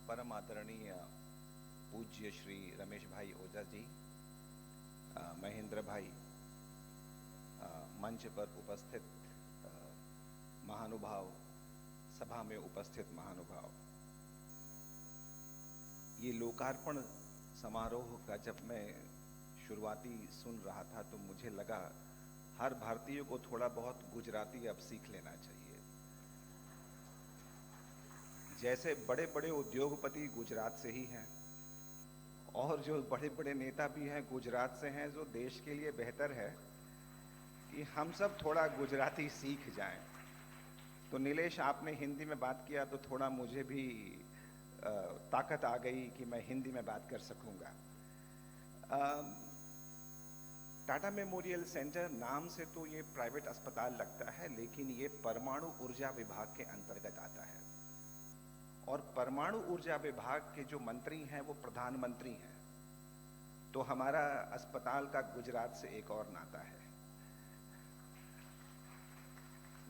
परम आदरणीय पूज्य श्री रमेश भाई ओझा जी, महेंद्र भाई, मंच पर उपस्थित अ, महानुभाव, सभा में उपस्थित महानुभाव, ये लोकार्पण समारोह का जब मैं शुरुआती सुन रहा था तो मुझे लगा हर भारतीय को थोड़ा बहुत गुजराती अब सीख लेना चाहिए। जैसे बड़े बड़े उद्योगपति गुजरात से ही हैं और जो बड़े बड़े नेता भी हैं गुजरात से हैं, जो देश के लिए बेहतर है कि हम सब थोड़ा गुजराती सीख जाएं। तो नीलेश, आपने हिंदी में बात किया तो थोड़ा मुझे भी अ, ताकत आ गई कि मैं हिंदी में बात कर सकूंगा। टाटा मेमोरियल सेंटर नाम से तो ये प्राइवेट अस्पताल लगता है, लेकिन ये परमाणु ऊर्जा विभाग के अंतर्गत आता है और परमाणु ऊर्जा विभाग के जो मंत्री हैं वो प्रधानमंत्री हैं। तो हमारा अस्पताल का गुजरात से एक और नाता है।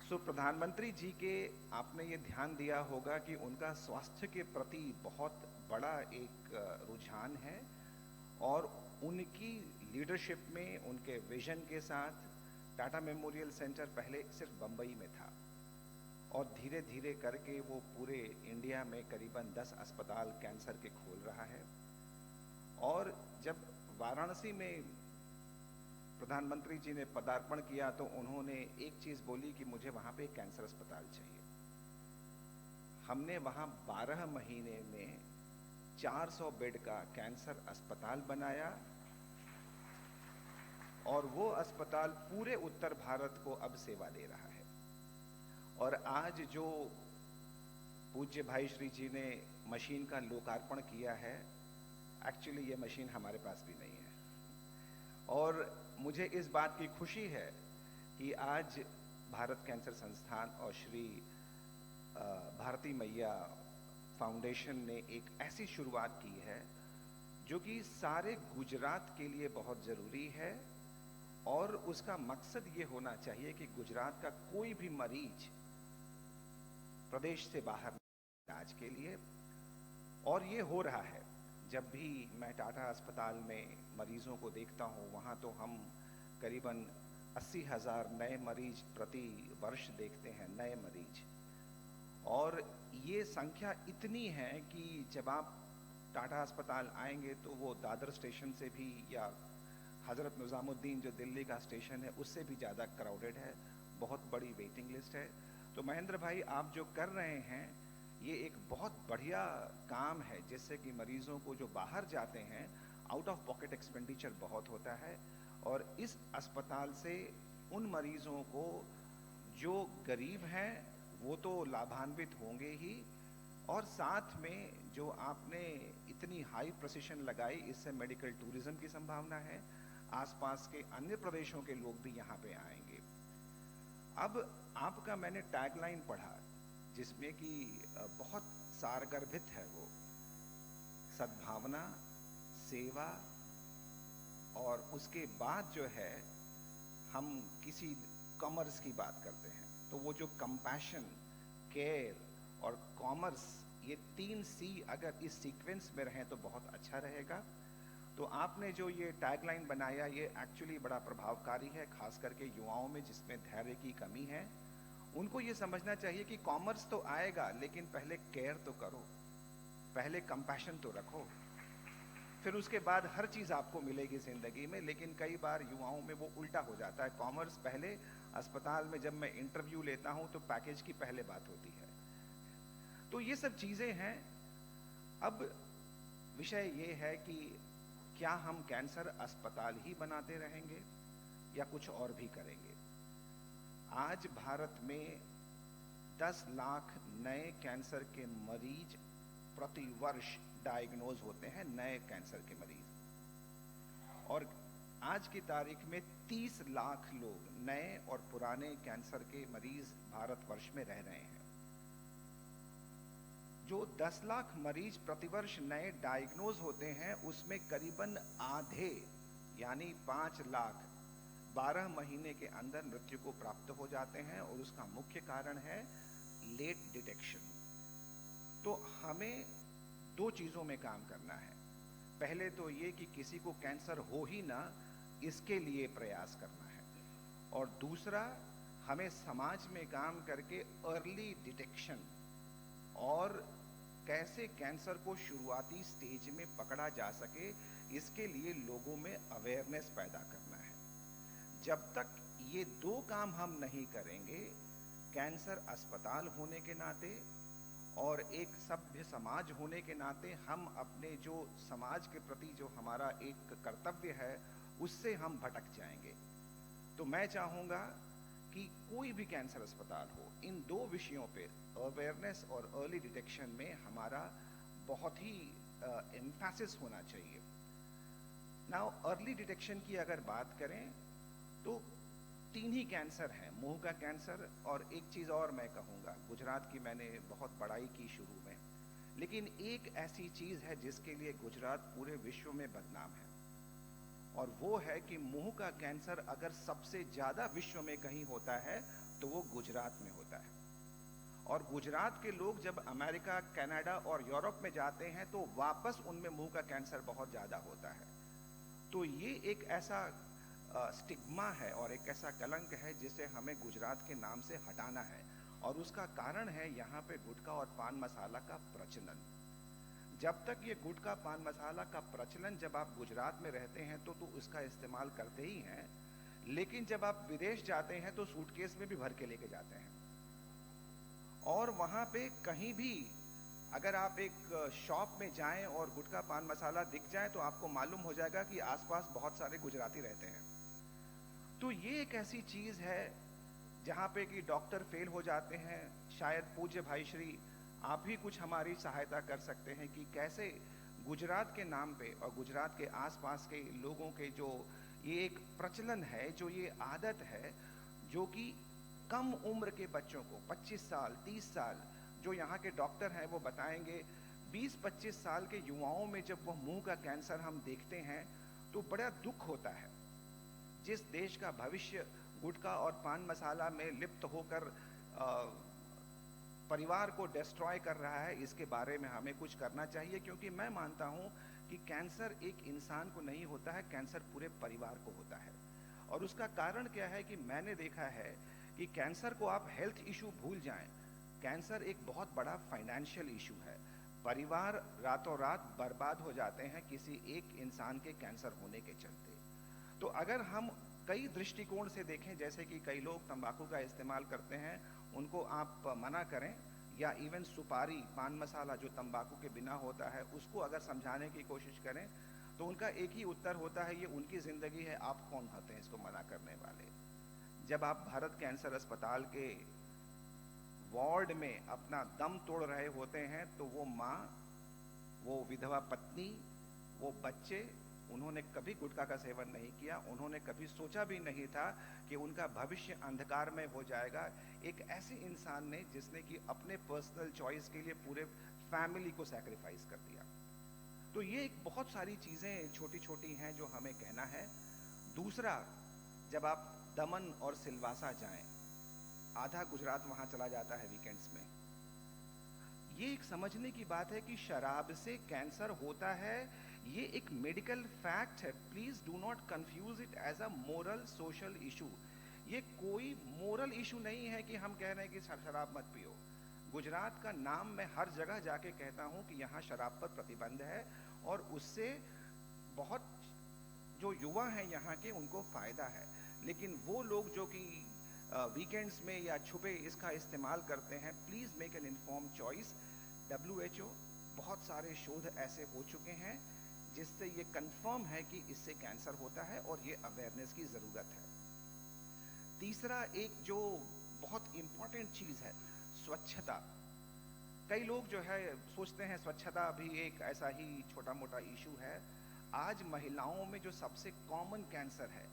सो प्रधानमंत्री जी के आपने ये ध्यान दिया होगा कि उनका स्वास्थ्य के प्रति बहुत बड़ा एक रुझान है और उनकी लीडरशिप में, उनके विजन के साथ टाटा मेमोरियल सेंटर पहले सिर्फ बंबई में था और धीरे धीरे करके वो पूरे इंडिया में करीबन 10 अस्पताल कैंसर के खोल रहा है। और जब वाराणसी में प्रधानमंत्री जी ने पदार्पण किया तो उन्होंने एक चीज बोली कि मुझे वहां पे एक कैंसर अस्पताल चाहिए। हमने वहां 12 महीने में 400 बेड का कैंसर अस्पताल बनाया और वो अस्पताल पूरे उत्तर भारत को अब सेवा दे रहा है। और आज जो पूज्य भाई श्री जी ने मशीन का लोकार्पण किया है, एक्चुअली ये मशीन हमारे पास भी नहीं है और मुझे इस बात की खुशी है कि आज भारत कैंसर संस्थान और श्री भारती मैया फाउंडेशन ने एक ऐसी शुरुआत की है जो कि सारे गुजरात के लिए बहुत जरूरी है और उसका मकसद ये होना चाहिए कि गुजरात का कोई भी मरीज प्रदेश से बाहर इलाज के लिए, और ये हो रहा है। जब भी मैं टाटा अस्पताल में मरीजों को देखता हूँ वहाँ तो हम करीबन 80,000 नए मरीज प्रति वर्ष देखते हैं, नए मरीज। और ये संख्या इतनी है कि जब आप टाटा अस्पताल आएंगे तो वो दादर स्टेशन से भी या हजरत निजामुद्दीन जो दिल्ली का स्टेशन है उससे भी ज़्यादा क्राउडेड है, बहुत बड़ी वेटिंग लिस्ट है। तो महेंद्र भाई, आप जो कर रहे हैं ये एक बहुत बढ़िया काम है, जिससे कि मरीजों को जो बाहर जाते हैं आउट ऑफ पॉकेट एक्सपेंडिचर बहुत होता है और इस अस्पताल से उन मरीजों को जो गरीब हैं वो तो लाभान्वित होंगे ही, और साथ में जो आपने इतनी हाई प्रेसिशन लगाई, इससे मेडिकल टूरिज्म की संभावना है, आसपास के अन्य प्रदेशों के लोग भी यहाँ पे आएंगे। अब आपका मैंने टैगलाइन पढ़ा जिसमें कि बहुत सारगर्भित है वो, सद्भावना, सेवा, और उसके बाद जो है हम किसी कॉमर्स की बात करते हैं तो वो जो कंपैशन, केयर और कॉमर्स, ये 3 सी अगर इस सीक्वेंस में रहें तो बहुत अच्छा रहेगा। तो आपने जो ये टैगलाइन बनाया ये एक्चुअली बड़ा प्रभावकारी है, खास करके युवाओं में जिसमें धैर्य की कमी है। उनको ये समझना चाहिए कि कॉमर्स तो आएगा लेकिन पहले केयर तो करो, पहले कंपैशन तो रखो, फिर उसके बाद हर चीज आपको मिलेगी जिंदगी में। लेकिन कई बार युवाओं में वो उल्टा हो जाता है, कॉमर्स पहले, अस्पताल में जब मैं इंटरव्यू लेता हूं तो पैकेज की पहले बात होती है। तो ये सब चीजें हैं। अब विषय ये है कि क्या हम कैंसर अस्पताल ही बनाते रहेंगे या कुछ और भी करेंगे। आज भारत में 10 लाख नए कैंसर के मरीज प्रति वर्ष डायग्नोज होते हैं, नए कैंसर के मरीज, और आज की तारीख में 30 लाख लोग नए और पुराने कैंसर के मरीज भारतवर्ष में रह रहे हैं। जो 10 लाख मरीज प्रतिवर्ष नए डायग्नोज होते हैं उसमें करीबन आधे यानी 5 लाख 12 महीने के अंदर मृत्यु को प्राप्त हो जाते हैं और उसका मुख्य कारण है लेट डिटेक्शन। तो हमें दो चीज़ों में काम करना है। पहले तो ये कि किसी को कैंसर हो ही ना, इसके लिए प्रयास करना है। और दूसरा, हमें समाज में काम करके अर्ली डिटेक्शन और कैसे कैंसर को शुरुआती स्टेज में पकड़ा जा सके, इसके लिए लोगों में अवेयरनेस पैदा करना है। जब तक ये दो काम हम नहीं करेंगे, कैंसर अस्पताल होने के नाते और एक सभ्य समाज होने के नाते हम अपने जो समाज के प्रति जो हमारा एक कर्तव्य है, उससे हम भटक जाएंगे। तो मैं चाहूँगा कि कोई भी कैंसर अस्पताल हो, इन दो विषयों पे अवेयरनेस और अर्ली डिटेक्शन में हमारा बहुत ही एम्फेसिस होना चाहिए। नाउ अर्ली डिटेक्शन की अगर बात करें तो तीन ही कैंसर हैं, मुंह का कैंसर, और एक चीज़ और मैं कहूँगा, गुजरात की मैंने बहुत बड़ाई की शुरू में, लेकिन एक ऐसी चीज़ है जिसके लिए गुजरात पूरे विश्व में बदनाम है, और वो है कि मुंह का कैंसर अगर सबसे ज़्यादा विश्व में कहीं होता है तो वो गुजरात में होता है। और गुजरात के लोग जब अमेरिका, कनाडा और यूरोप में जाते हैं तो वापस उनमें मुंह का कैंसर बहुत ज़्यादा होता है। तो ये एक ऐसा स्टिग्मा है और एक ऐसा कलंक है जिसे हमें गुजरात के नाम से हटाना है, और उसका कारण है यहाँ पे गुटखा और पान मसाला का प्रचलन। जब तक ये गुटखा पान मसाला का प्रचलन, जब आप गुजरात में रहते हैं तो उसका इस्तेमाल करते ही हैं, लेकिन जब आप विदेश जाते हैं तो सूटकेस में भी भर के लेके जाते हैं। और वहाँ पे कहीं भी अगर आप एक शॉप में जाएं और गुटखा पान मसाला दिख जाए तो आपको मालूम हो जाएगा कि आसपास बहुत सारे गुजराती रहते हैं। तो ये एक ऐसी चीज़ है जहाँ पे कि डॉक्टर फेल हो जाते हैं। शायद पूज्य भाई श्री आप भी कुछ हमारी सहायता कर सकते हैं कि कैसे गुजरात के नाम पे और गुजरात के आसपास के लोगों के जो ये एक प्रचलन है, जो ये आदत है, जो कि कम उम्र के बच्चों को 25 साल 30 साल, जो यहाँ के डॉक्टर हैं वो बताएंगे, 20-25 साल के युवाओं में जब वह मुंह का कैंसर हम देखते हैं तो बड़ा दुख होता है। जिस देश का भविष्य गुटखा और पान मसाला में लिप्त होकर परिवार को डिस्ट्रॉय कर रहा है, इसके बारे में हमें कुछ करना चाहिए। क्योंकि मैं मानता हूं कि कैंसर एक इंसान को नहीं होता है, कैंसर पूरे परिवार को होता है। और उसका कारण क्या है कि मैंने देखा है कि कैंसर को आप हेल्थ इशू भूल जाएं, कैंसर एक बहुत बड़ा फाइनेंशियल इशू है। परिवार रातों रात बर्बाद हो जाते हैं किसी एक इंसान के कैंसर होने के चलते। तो अगर हम कई दृष्टिकोण से देखें, जैसे कि कई लोग तंबाकू का इस्तेमाल करते हैं, उनको आप मना करें, या इवन सुपारी, पान मसाला जो तंबाकू के बिना होता है, उसको अगर समझाने की कोशिश करें तो उनका एक ही उत्तर होता है, ये उनकी ज़िंदगी है, आप कौन होते हैं इसको मना करने वाले। जब आप भारत कैंसर अस्पताल के वार्ड में अपना दम तोड़ रहे होते हैं तो वो माँ, वो विधवा पत्नी, वो बच्चे, उन्होंने कभी गुटखा का सेवन नहीं किया, उन्होंने कभी सोचा भी नहीं था कि उनका भविष्य अंधकार में हो जाएगा। एक ऐसे इंसान ने जिसने कि अपने पर्सनल चॉइस के लिए पूरे फैमिली को सैक्रिफाइस कर दिया। तो ये एक बहुत सारी चीज़ें छोटी छोटी हैं जो हमें कहना है। दूसरा, जब आप दमन और सिलवासा जाएं, आधा गुजरात वहाँ चला जाता है वीकेंड्स में। ये एक समझने की बात है कि शराब से कैंसर होता है, ये एक मेडिकल फैक्ट है। Please do not confuse it as a moral social issue. ये कोई मोरल इशू नहीं है कि हम कह रहे हैं कि शराब मत पियो। गुजरात का नाम मैं हर जगह जाके कहता हूं कि यहाँ शराब पर प्रतिबंध है, और उससे बहुत जो युवा हैं यहाँ के, उनको फायदा है। लेकिन वो लोग जो कि वीकेंड्स में या छुपे इसका इस्तेमाल करते हैं, please make an inform choice. WHO बहुत सारे शोध ऐसे हो चुके हैं जिससे ये कंफर्म है कि इससे कैंसर होता है, और ये अवेयरनेस की ज़रूरत है। तीसरा, एक जो बहुत इम्पॉर्टेंट चीज़ है, स्वच्छता। कई लोग जो है सोचते हैं स्वच्छता भी एक ऐसा ही छोटा मोटा इशू है। आज महिलाओं में जो सबसे कॉमन कैंसर है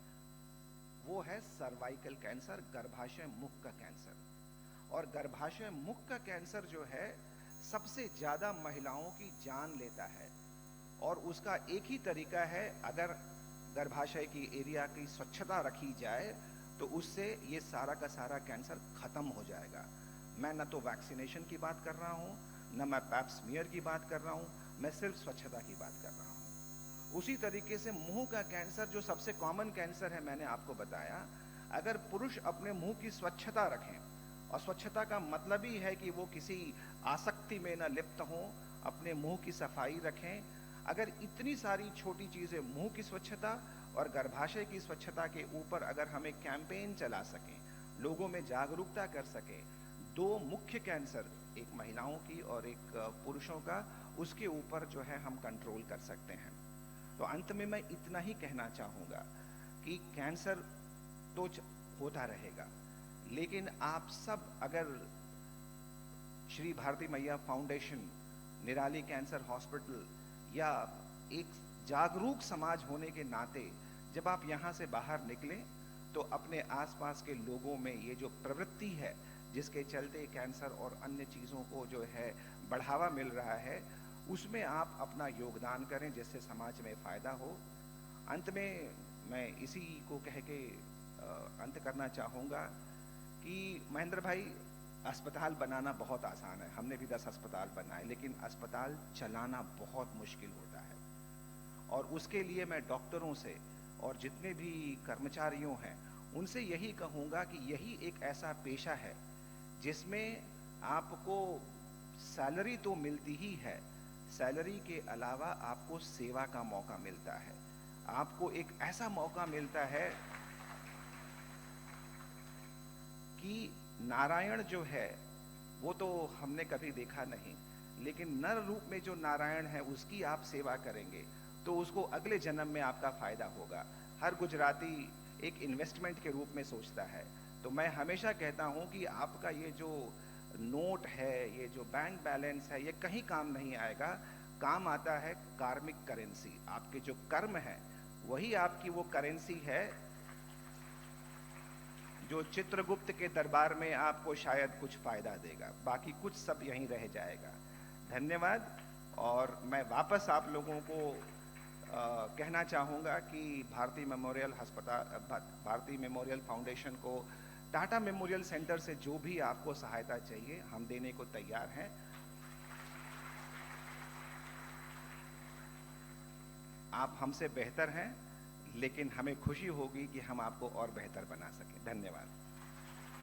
वो है सर्वाइकल कैंसर, गर्भाशय मुख का कैंसर। और गर्भाशय मुख का कैंसर जो है सबसे ज़्यादा महिलाओं की जान लेता है, और उसका एक ही तरीका है, अगर गर्भाशय की एरिया की स्वच्छता रखी जाए तो उससे ये सारा का सारा कैंसर खत्म हो जाएगा। मैं न तो वैक्सीनेशन की बात कर रहा हूँ, न मैं पैप स्मीयर की बात कर रहा हूँ, मैं सिर्फ स्वच्छता की बात कर रहा हूं। उसी तरीके से मुंह का कैंसर जो सबसे कॉमन कैंसर है, मैंने आपको बताया, अगर पुरुष अपने मुंह की स्वच्छता रखें, और स्वच्छता का मतलब ही है कि वो किसी आसक्ति में न लिप्त हों, अपने मुंह की सफाई रखें। अगर इतनी सारी छोटी चीजें, मुंह की स्वच्छता और गर्भाशय की स्वच्छता के ऊपर अगर हम एक कैंपेन चला सकें, लोगों में जागरूकता कर सकें, दो मुख्य कैंसर, एक महिलाओं की और एक पुरुषों का, उसके ऊपर जो है हम कंट्रोल कर सकते हैं। तो अंत में मैं इतना ही कहना चाहूँगा कि कैंसर तो होता रहेगा, लेकिन आप सब अगर श्री भारती मैया फाउंडेशन, निराली कैंसर हॉस्पिटल या एक जागरूक समाज होने के नाते जब आप यहाँ से बाहर निकलें तो अपने आसपास के लोगों में ये जो प्रवृत्ति है जिसके चलते कैंसर और अन्य चीज़ों को जो है बढ़ावा मिल रहा है, उसमें आप अपना योगदान करें जिससे समाज में फ़ायदा हो। अंत में मैं इसी को कह के अंत करना चाहूँगा कि महेंद्र भाई, अस्पताल बनाना बहुत आसान है, हमने भी 10 अस्पताल बनाए, लेकिन अस्पताल चलाना बहुत मुश्किल होता है। और उसके लिए मैं डॉक्टरों से और जितने भी कर्मचारियों हैं उनसे यही कहूँगा कि यही एक ऐसा पेशा है जिसमें आपको सैलरी तो मिलती ही है, सैलरी के अलावा आपको सेवा का मौका मिलता है। आपको एक ऐसा मौका मिलता है कि नारायण जो है वो तो हमने कभी देखा नहीं, लेकिन नर रूप में जो नारायण है उसकी आप सेवा करेंगे तो उसको अगले जन्म में आपका फायदा होगा। हर गुजराती एक इन्वेस्टमेंट के रूप में सोचता है। तो मैं हमेशा कहता हूं कि आपका ये जो नोट है, ये जो बैंक बैलेंस है, ये कहीं काम नहीं आएगा। काम आता है कार्मिक करेंसी। आपके जो कर्म है वही आपकी वो करेंसी है जो चित्रगुप्त के दरबार में आपको शायद कुछ फायदा देगा, बाकी कुछ सब यहीं रह जाएगा। धन्यवाद। और मैं वापस आप लोगों को कहना चाहूँगा कि भारती मेमोरियल अस्पताल, भारती मेमोरियल फाउंडेशन को टाटा मेमोरियल सेंटर से जो भी आपको सहायता चाहिए हम देने को तैयार हैं। आप हमसे बेहतर हैं, लेकिन हमें खुशी होगी कि हम आपको और बेहतर बना सकें। धन्यवाद।